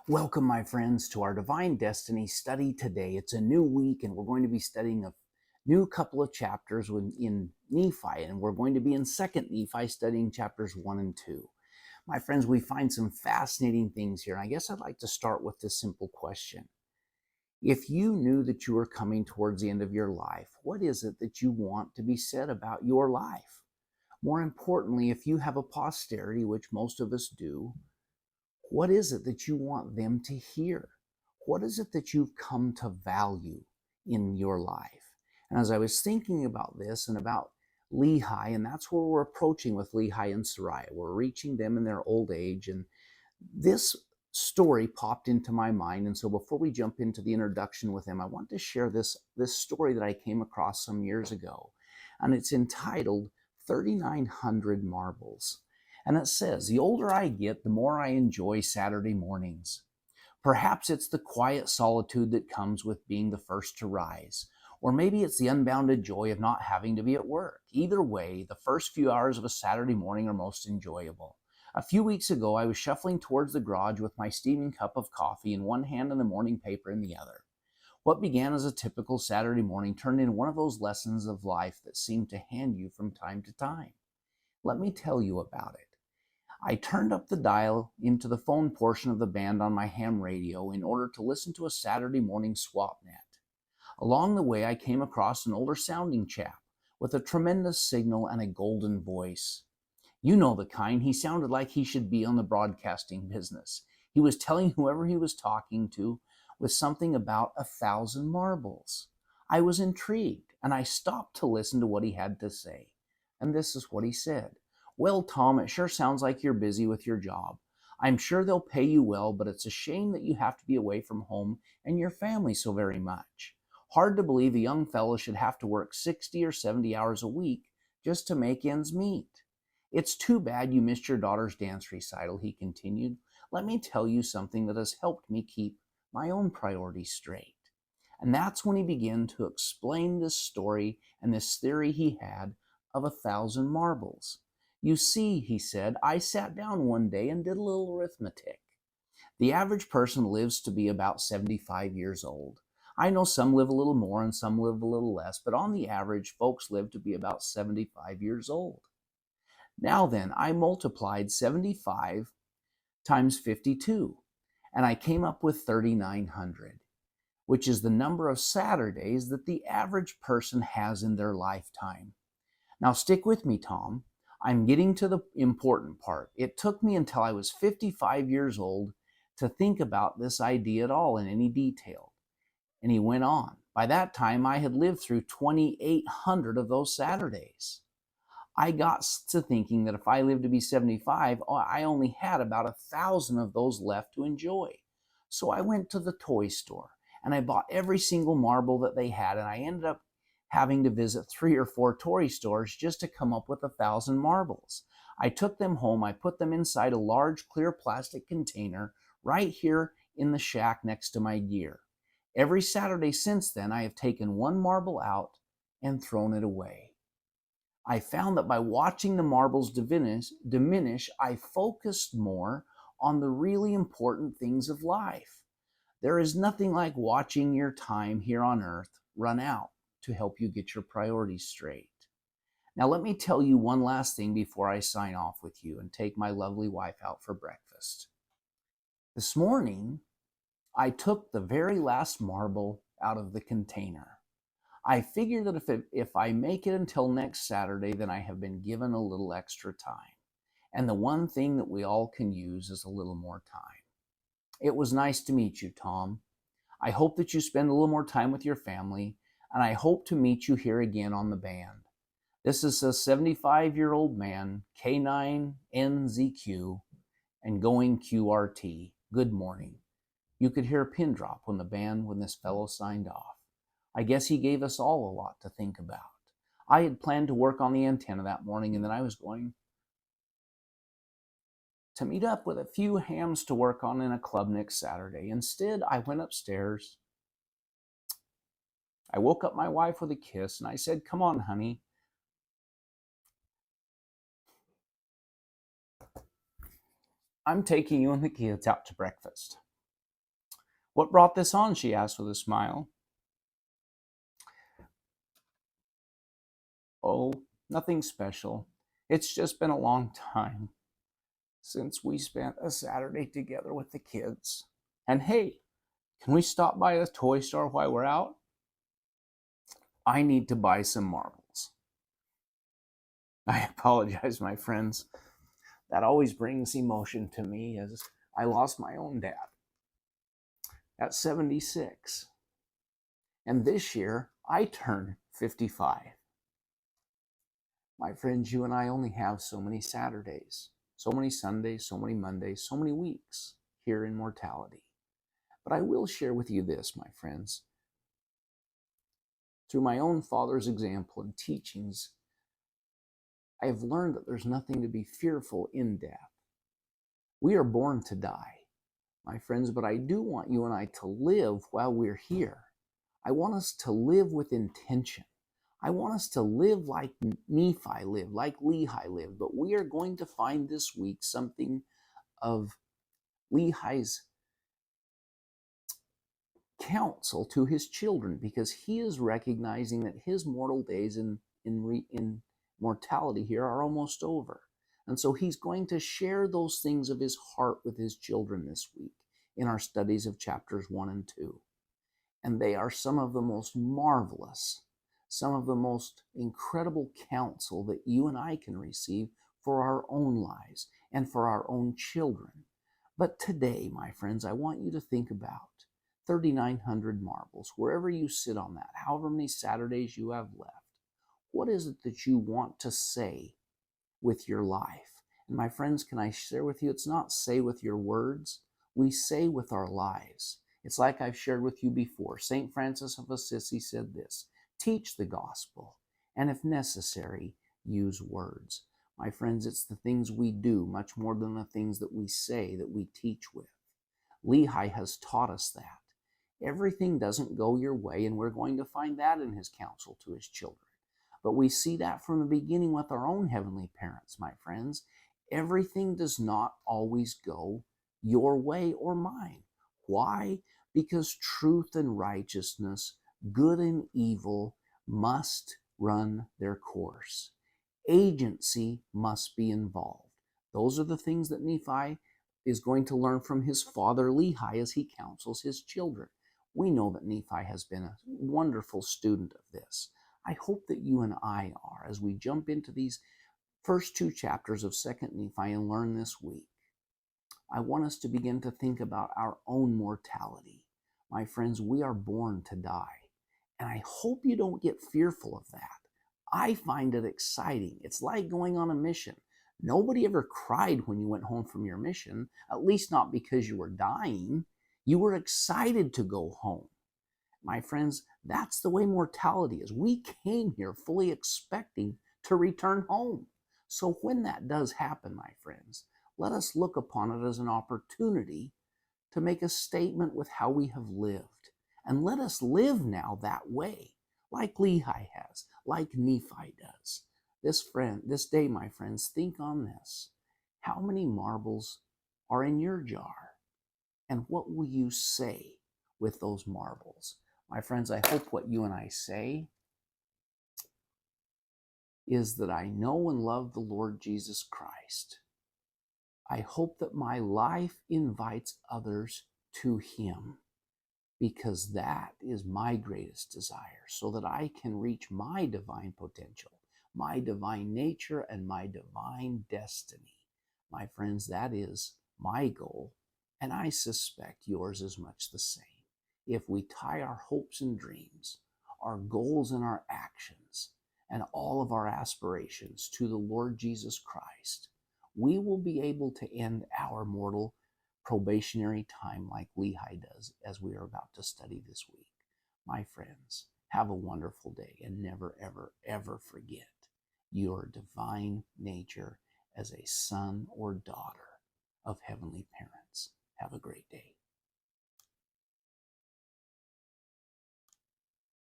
Welcome, my friends, to our Divine Destiny study today. It's a new week, and we're going to be studying a new couple of chapters in Nephi, and we're going to be in 2nd Nephi studying chapters 1 and 2. My friends, we find some fascinating things here, and I guess I'd like to start with this simple question. If you knew that you were coming towards the end of your life, what is it that you want to be said about your life? More importantly, if you have a posterity, which most of us do, what is it that you want them to hear? What is it that you've come to value in your life? And as I was thinking about this and about Lehi, and that's where we're approaching with Lehi and Sariah. We're reaching them in their old age, and this story popped into my mind. And so before we jump into the introduction with them, I want to share this story that I came across some years ago. And it's entitled 3,900 Marbles. And it says, the older I get, the more I enjoy Saturday mornings. Perhaps it's the quiet solitude that comes with being the first to rise. Or maybe it's the unbounded joy of not having to be at work. Either way, the first few hours of a Saturday morning are most enjoyable. A few weeks ago, I was shuffling towards the garage with my steaming cup of coffee in one hand and the morning paper in the other. What began as a typical Saturday morning turned into one of those lessons of life that seem to hand you from time to time. Let me tell you about it. I turned up the dial into the phone portion of the band on my ham radio in order to listen to a Saturday morning swap net. Along the way, I came across an older sounding chap with a tremendous signal and a golden voice. You know the kind. He sounded like he should be on the broadcasting business. He was telling whoever he was talking to with something about 1,000 marbles. I was intrigued, and I stopped to listen to what he had to say. And this is what he said. Well, Tom, it sure sounds like you're busy with your job. I'm sure they'll pay you well, but it's a shame that you have to be away from home and your family so very much. Hard to believe a young fellow should have to work 60 or 70 hours a week just to make ends meet. It's too bad you missed your daughter's dance recital, he continued. Let me tell you something that has helped me keep my own priorities straight. And that's when he began to explain this story and this theory he had of 1,000 marbles. You see, he said, I sat down one day and did a little arithmetic. The average person lives to be about 75 years old. I know some live a little more and some live a little less, but on the average, folks live to be about 75 years old. Now then, I multiplied 75 times 52, and I came up with 3,900, which is the number of Saturdays that the average person has in their lifetime. Now stick with me, Tom. I'm getting to the important part. It took me until I was 55 years old to think about this idea at all in any detail. And he went on. By that time, I had lived through 2,800 of those Saturdays. I got to thinking that if I lived to be 75, I only had about 1,000 of those left to enjoy. So I went to the toy store and I bought every single marble that they had, and I ended up having to visit 3 or 4 toy stores just to come up with 1,000 marbles. I took them home, I put them inside a large clear plastic container right here in the shack next to my gear. Every Saturday since then, I have taken one marble out and thrown it away. I found that by watching the marbles diminish, I focused more on the really important things of life. There is nothing like watching your time here on earth run out to help you get your priorities straight. Now, let me tell you one last thing before I sign off with you and take my lovely wife out for breakfast. This morning, I took the very last marble out of the container. I figure that if I make it until next Saturday, then I have been given a little extra time. And the one thing that we all can use is a little more time. It was nice to meet you, Tom. I hope that you spend a little more time with your family, and I hope to meet you here again on the band. This is a 75-year-old man, K9NZQ, and going QRT. Good morning. You could hear a pin drop when this fellow signed off. I guess he gave us all a lot to think about. I had planned to work on the antenna that morning, and then I was going to meet up with a few hams to work on in a club next Saturday. Instead, I went upstairs. I woke up my wife with a kiss, and I said, "Come on, honey. I'm taking you and the kids out to breakfast." What brought this on? She asked with a smile. Oh, nothing special. It's just been a long time since we spent a Saturday together with the kids. And hey, can we stop by a toy store while we're out? I need to buy some marbles. I apologize, my friends. That always brings emotion to me, as I lost my own dad at 76. And this year, I turn 55. My friends, you and I only have so many Saturdays, so many Sundays, so many Mondays, so many weeks here in mortality. But I will share with you this, my friends. Through my own father's example and teachings, I have learned that there's nothing to be fearful in death. We are born to die, my friends, but I do want you and I to live while we're here. I want us to live with intention. I want us to live like Nephi lived, like Lehi lived, but we are going to find this week something of Lehi's counsel to his children, because he is recognizing that his mortal days in mortality here are almost over. And so he's going to share those things of his heart with his children this week in our studies of chapters 1 and 2. And they are some of the most marvelous, some of the most incredible counsel that you and I can receive for our own lives and for our own children. But today, my friends, I want you to think about 3,900 marbles, wherever you sit on that, however many Saturdays you have left. What is it that you want to say with your life? And my friends, can I share with you, it's not say with your words, we say with our lives. It's like I've shared with you before. St. Francis of Assisi said this: teach the gospel, and if necessary, use words. My friends, it's the things we do much more than the things that we say that we teach with. Lehi has taught us that. Everything doesn't go your way, and we're going to find that in his counsel to his children. But we see that from the beginning with our own heavenly parents, my friends. Everything does not always go your way or mine. Why? Because truth and righteousness, good and evil, must run their course. Agency must be involved. Those are the things that Nephi is going to learn from his father Lehi as he counsels his children. We know that Nephi has been a wonderful student of this. I hope that you and I are, as we jump into these first 2 chapters of 2nd Nephi and learn this week. I want us to begin to think about our own mortality. My friends, we are born to die. And I hope you don't get fearful of that. I find it exciting. It's like going on a mission. Nobody ever cried when you went home from your mission, at least not because you were dying. You were excited to go home. My friends, that's the way mortality is. We came here fully expecting to return home. So when that does happen, my friends, let us look upon it as an opportunity to make a statement with how we have lived. And let us live now that way, like Lehi has, like Nephi does. This day, my friends, think on this. How many marbles are in your jar? And what will you say with those marbles? My friends, I hope what you and I say is that I know and love the Lord Jesus Christ. I hope that my life invites others to him, because that is my greatest desire, so that I can reach my divine potential, my divine nature, and my divine destiny. My friends, that is my goal, and I suspect yours is much the same. If we tie our hopes and dreams, our goals and our actions, and all of our aspirations to the Lord Jesus Christ, we will be able to end our mortal probationary time like Lehi does, as we are about to study this week. My friends, have a wonderful day, and never, ever, ever forget your divine nature as a son or daughter of heavenly parents. Have a great day.